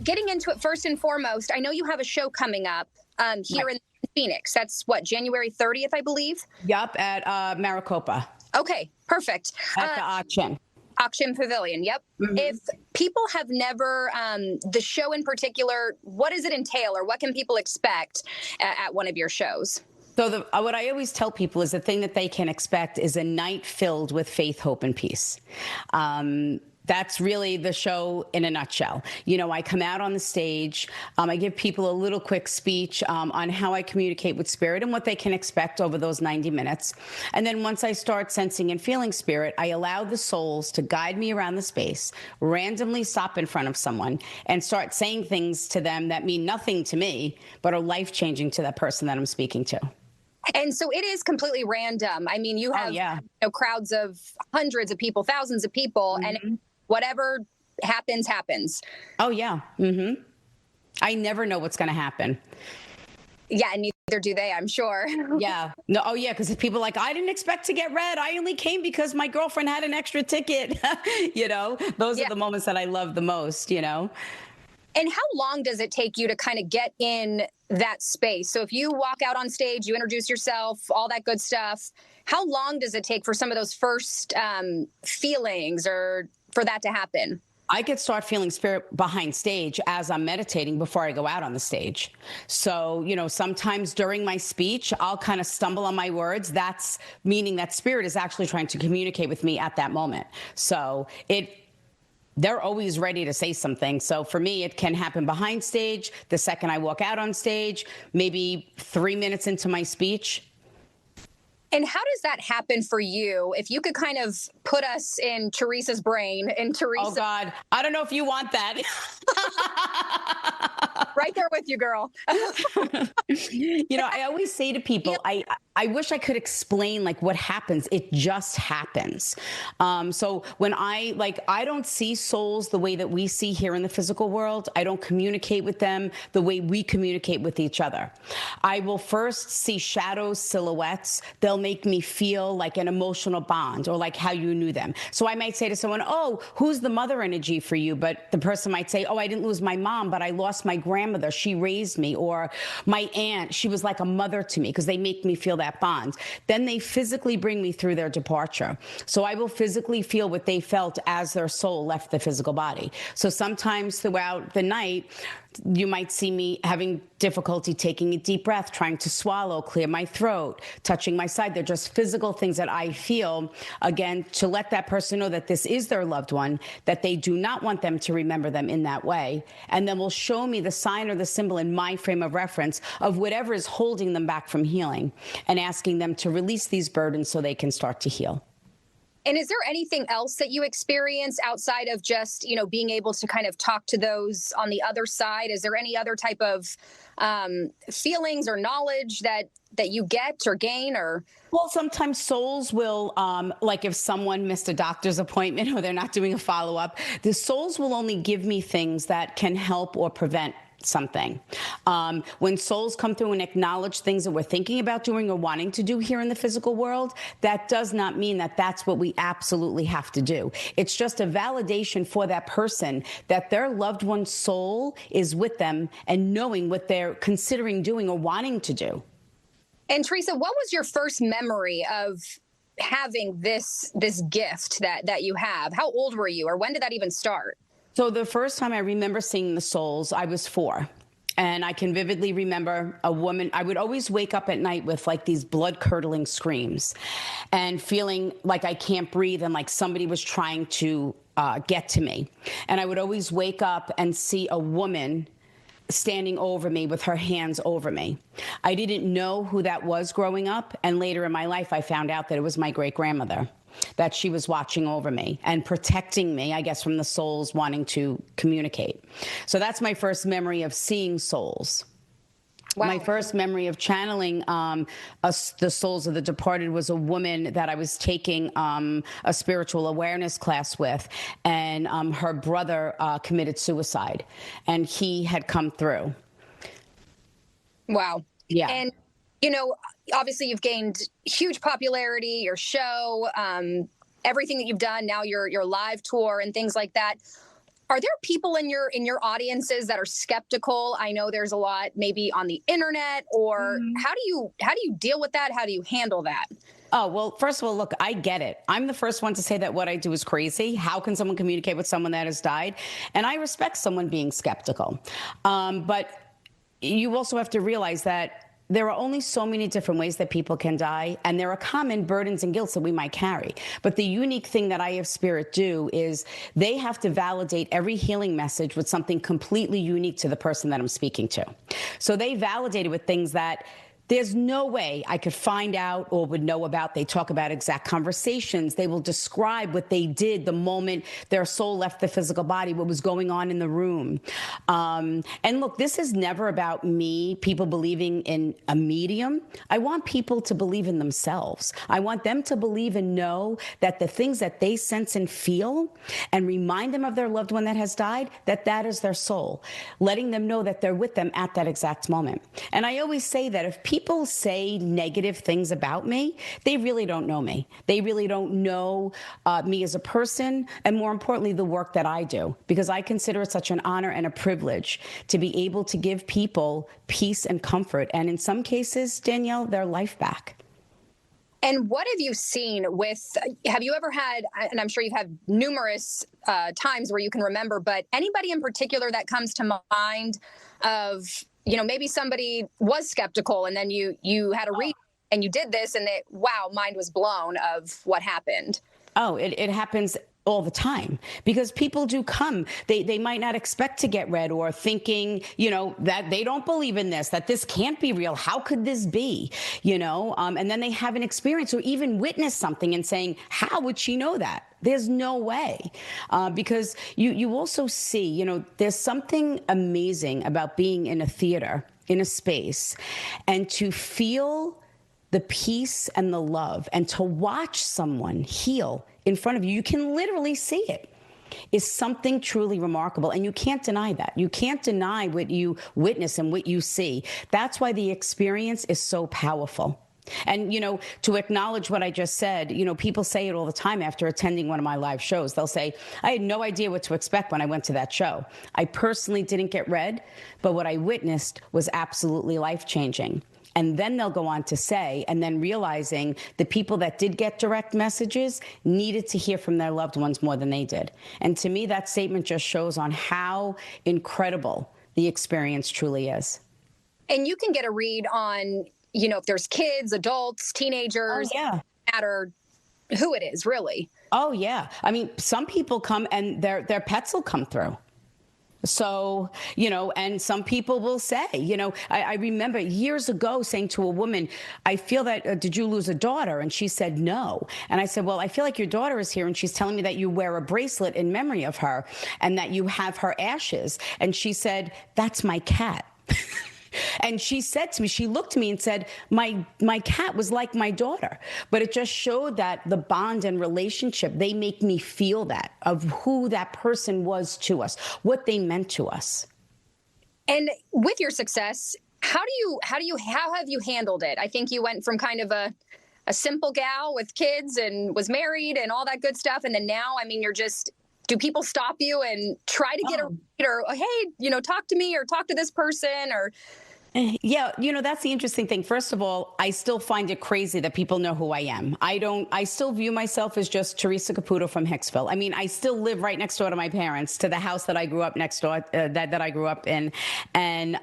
getting into it first and foremost, I know you have a show coming up here in Phoenix. That's what, January 30th, I believe? Yep, at Maricopa. Okay, perfect. At the auction. Auction Pavilion, yep. Mm-hmm. If people have never, the show in particular, what does it entail, or what can people expect at one of your shows? So what I always tell people is the thing that they can expect is a night filled with faith, hope, and peace. That's really the show in a nutshell. You know, I come out on the stage, I give people a little quick speech on how I communicate with spirit and what they can expect over those 90 minutes. And then once I start sensing and feeling spirit, I allow the souls to guide me around the space, randomly stop in front of someone and start saying things to them that mean nothing to me, but are life-changing to that person that I'm speaking to. And so it is completely random. I mean, you have crowds of hundreds of people, thousands of people, and whatever happens, happens. Oh, yeah. Mm-hmm. I never know what's going to happen. Yeah, and neither do they, I'm sure. Yeah. No. Oh, yeah, because people are like, I didn't expect to get read. I only came because my girlfriend had an extra ticket. You know, those are the moments that I love the most, you know. And how long does it take you to kind of get in that space? So if you walk out on stage, you introduce yourself, all that good stuff, how long does it take for some of those first feelings or for that to happen? I could start feeling spirit behind stage as I'm meditating before I go out on the stage. So, you know, sometimes during my speech, I'll kind of stumble on my words. That's meaning that spirit is actually trying to communicate with me at that moment. So they're always ready to say something. So for me, it can happen behind stage. The second I walk out on stage, maybe 3 minutes into my speech. And how does that happen for you? If you could kind of put us in Theresa's brain, in Theresa. Oh, God. I don't know if you want that. Right there with you, girl. You know, I always say to people, I wish I could explain like what happens. It just happens. So when I don't see souls the way that we see here in the physical world. I don't communicate with them the way we communicate with each other. I will first see shadows, silhouettes. They'll make me feel like an emotional bond or like how you knew them. So I might say to someone, oh, who's the mother energy for you? But the person might say, oh, I didn't lose my mom, but I lost my grandmother. She raised me. Or my aunt, she was like a mother to me, because they make me feel that bond. Then they physically bring me through their departure. So I will physically feel what they felt as their soul left the physical body. So sometimes throughout the night, you might see me having difficulty taking a deep breath, trying to swallow, clear my throat, touching my side. They're just physical things that I feel, again, to let that person know that this is their loved one, that they do not want them to remember them in that way. And then will show me the sign or the symbol in my frame of reference of whatever is holding them back from healing, and asking them to release these burdens so they can start to heal. And is there anything else that you experience outside of just, you know, being able to kind of talk to those on the other side? Is there any other type of feelings or knowledge that you get or gain? Or well, sometimes souls will, like if someone missed a doctor's appointment or they're not doing a follow-up, the souls will only give me things that can help or prevent something. When souls come through and acknowledge things that we're thinking about doing or wanting to do here in the physical world, that does not mean that that's what we absolutely have to do. It's just a validation for that person that their loved one's soul is with them and knowing what they're considering doing or wanting to do. And Theresa, what was your first memory of having this gift that you have? How old were you, or when did that even start? So the first time I remember seeing the souls, I was 4. And I can vividly remember a woman. I would always wake up at night with like these blood-curdling screams and feeling like I can't breathe and like somebody was trying to get to me. And I would always wake up and see a woman standing over me with her hands over me. I didn't know who that was growing up. And later in my life, I found out that it was my great-grandmother, that she was watching over me and protecting me, I guess, from the souls wanting to communicate. So that's my first memory of seeing souls. Wow. My first memory of channeling the souls of the departed was a woman that I was taking a spiritual awareness class with, and her brother committed suicide, and he had come through. Wow. Yeah. And, you know, obviously you've gained huge popularity, your show, everything that you've done, now your live tour and things like that. Are there people in your audiences that are skeptical? I know there's a lot maybe on the internet, or how do you deal with that? How do you handle that? Oh, well, first of all, look, I get it. I'm the first one to say that what I do is crazy. How can someone communicate with someone that has died? And I respect someone being skeptical. But you also have to realize that there are only so many different ways that people can die, and there are common burdens and guilts that we might carry. But the unique thing that I have Spirit do is they have to validate every healing message with something completely unique to the person that I'm speaking to. So they validate it with things that there's no way I could find out or would know about. They talk about exact conversations. They will describe what they did the moment their soul left the physical body, what was going on in the room. And look, this is never about me, people believing in a medium. I want people to believe in themselves. I want them to believe and know that the things that they sense and feel and remind them of their loved one that has died, that is their soul, letting them know that they're with them at that exact moment. And I always say that if people say negative things about me, they really don't know me. They really don't know me as a person, and more importantly, the work that I do, because I consider it such an honor and a privilege to be able to give people peace and comfort, and in some cases, Danielle, their life back. And what have you seen have you ever had, and I'm sure you've had numerous times where you can remember, but anybody in particular that comes to mind of, maybe somebody was skeptical and then you had a read and you did this and wow, mind was blown of what happened? Oh, it happens all the time, because people do come. They might not expect to get read, or thinking, that they don't believe in this, that this can't be real. How could this be? And then they have an experience or even witness something and saying, how would she know that? There's no way. Because you also see, there's something amazing about being in a theater, in a space, and to feel the peace and the love, and to watch someone heal in front of you. You can literally see it. Is something truly remarkable. And you can't deny that. You can't deny what you witness and what you see. That's why the experience is so powerful. And, to acknowledge what I just said, people say it all the time after attending one of my live shows. They'll say, I had no idea what to expect when I went to that show. I personally didn't get read, but what I witnessed was absolutely life-changing. And then they'll go on to say, and then realizing the people that did get direct messages needed to hear from their loved ones more than they did. And to me, that statement just shows on how incredible the experience truly is. And you can get a read on, if there's kids, adults, teenagers, no matter who it is, really. Oh, yeah. I mean, some people come and their pets will come through. So, and some people will say, I remember years ago saying to a woman, I feel that, did you lose a daughter? And she said, no. And I said, well, I feel like your daughter is here. And she's telling me that you wear a bracelet in memory of her and that you have her ashes. And she said, that's my cat. And she said to me, she looked at me and said, my cat was like my daughter. But it just showed that the bond and relationship, they make me feel that of who that person was to us, what they meant to us. And with your success, how have you handled it? I think you went from kind of a simple gal with kids and was married and all that good stuff. And then now, I mean, do people stop you and try to get a read, or, hey, talk to me or talk to this person, or? Yeah, that's the interesting thing. First of all, I still find it crazy that people know who I am. I still view myself as just Theresa Caputo from Hicksville. I mean, I still live right next door to my parents, to the house that I grew up next door, that I grew up in. And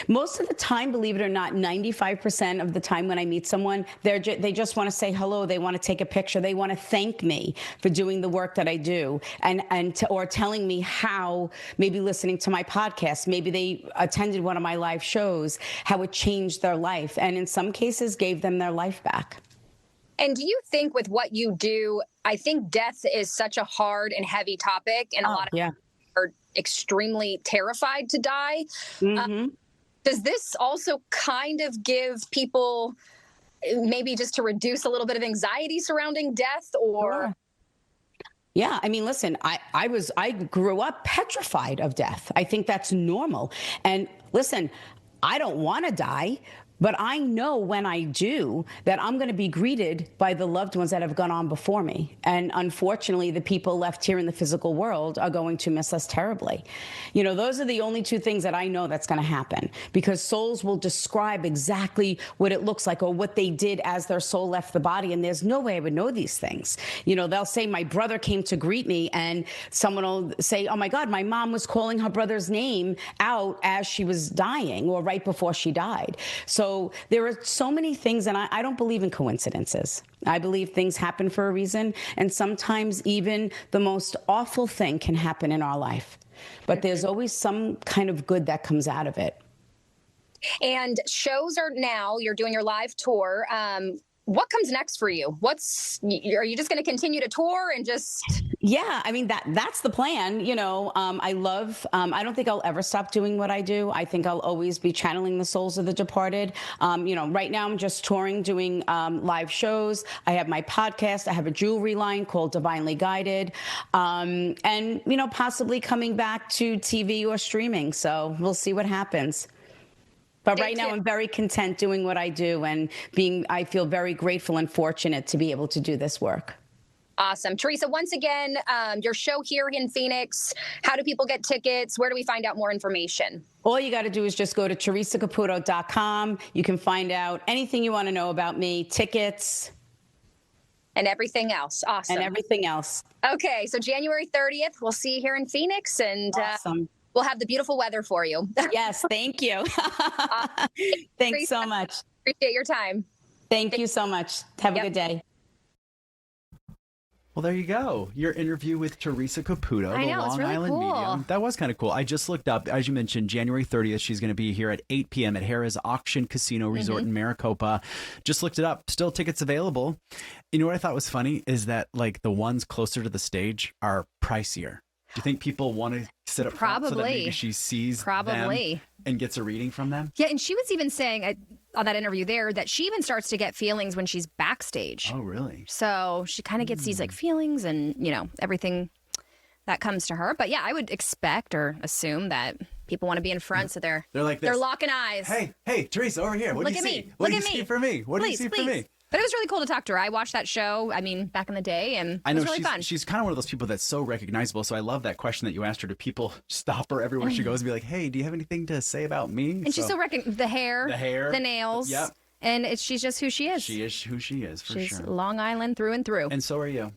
most of the time, believe it or not, 95% of the time when I meet someone, they just want to say hello. They want to take a picture. They want to thank me for doing the work that I do, or telling me how, maybe listening to my podcast, maybe they attended one of my live shows, how it changed their life, and in some cases gave them their life back. And do you think with what you do, I think death is such a hard and heavy topic, and a lot of people are extremely terrified to die. Mm-hmm. Does this also kind of give people, maybe just to reduce a little bit of anxiety surrounding death, or? Sure. Yeah, I mean, listen, I grew up petrified of death. I think that's normal. And listen, I don't want to die, But I know when I do that I'm going to be greeted by the loved ones that have gone on before me. And unfortunately, the people left here in the physical world are going to miss us terribly. You know, those are the only two things that I know that's going to happen, because souls will describe exactly what it looks like or what they did as their soul left the body. And there's no way I would know these things. You know, they'll say, my brother came to greet me, and someone will say, oh my God, my mom was calling her brother's name out as she was dying or right before she died. So there are so many things, and I don't believe in coincidences. I believe things happen for a reason, and sometimes even the most awful thing can happen in our life. But there's always some kind of good that comes out of it. And shows are now, you're doing your live tour. What comes next for you? Are you just going to continue to tour and just? Yeah, I mean, that's the plan. You know, I don't think I'll ever stop doing what I do. I think I'll always be channeling the souls of the departed. You know, right now I'm just touring, doing live shows. I have my podcast. I have a jewelry line called Divinely Guided. And, you know, possibly coming back to TV or streaming. So we'll see what happens. But right now I'm very content doing what I do, and I feel very grateful and fortunate to be able to do this work. Awesome. Theresa, once again, your show here in Phoenix, how do people get tickets? Where do we find out more information? All you got to do is just go to theresacaputo.com. You can find out anything you want to know about me, tickets. And everything else. Awesome. And everything else. Okay. So January 30th, we'll see you here in Phoenix, and awesome. We'll have the beautiful weather for you. Yes, thank you. Thanks so much. Appreciate your time. Thank you so much. Have a good day. Well, there you go. Your interview with Theresa Caputo, I know, the Long really Island cool. medium. That was kind of cool. I just looked up, as you mentioned, January 30th, she's going to be here at 8 p.m. at Harrah's Auction Casino Resort in Maricopa. Just looked it up. Still tickets available. You know what I thought was funny is that, like, the ones closer to the stage are pricier. Do you think people want to sit up front so that maybe she sees them and gets a reading from them? Yeah, and she was even saying on that interview there that she even starts to get feelings when she's backstage. Oh, really? So she kind of gets these like feelings and, you know, everything that comes to her. But yeah, I would expect or assume that people want to be in front, so they're like this. They're locking eyes. Hey, Theresa, over here. What do you see? What do you see for me? What do you see for me? But it was really cool to talk to her. I watched that show, I mean, back in the day, and it was really fun. She's kind of one of those people that's so recognizable. So I love that question that you asked her. Do people stop her everywhere she goes and be like, hey, do you have anything to say about me? And she's so the hair, the nails. Yep. And she's just who she is. She is who she is, for sure. She's Long Island through and through. And so are you.